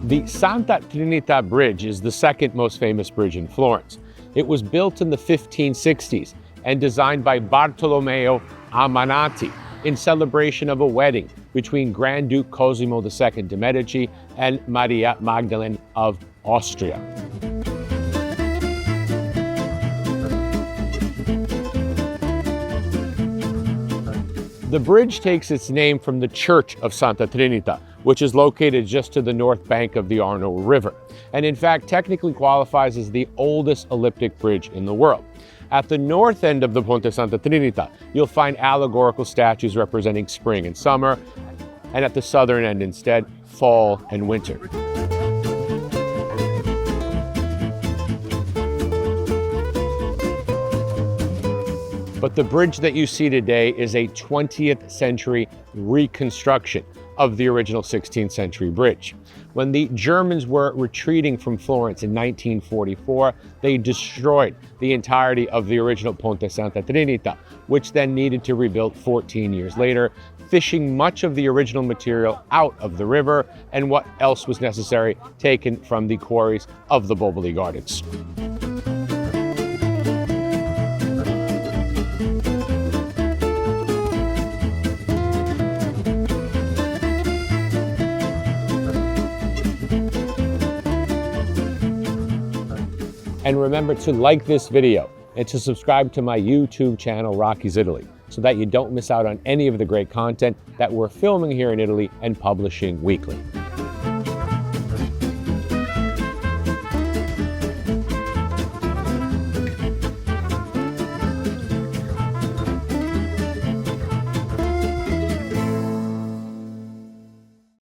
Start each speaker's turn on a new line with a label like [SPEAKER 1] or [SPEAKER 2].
[SPEAKER 1] The Santa Trinita Bridge is the second most famous bridge in Florence. It was built in the 1560s and designed by Bartolomeo Ammannati in celebration of a wedding between Grand Duke Cosimo II de' Medici and Maria Magdalene of Austria. The bridge takes its name from the Church of Santa Trinita, which is located just to the north bank of the Arno River, and in fact technically qualifies as the oldest elliptic bridge in the world. At the north end of the Ponte Santa Trinita, you'll find allegorical statues representing spring and summer, and at the southern end instead, fall and winter. But the bridge that you see today is a 20th century reconstruction of the original 16th century bridge. When the Germans were retreating from Florence in 1944, they destroyed the entirety of the original Ponte Santa Trinita, which then needed to rebuild 14 years later, fishing much of the original material out of the river and what else was necessary taken from the quarries of the Boboli Gardens. And remember to like this video and to subscribe to my YouTube channel, Rocky's Italy, so that you don't miss out on any of the great content that we're filming here in Italy and publishing weekly.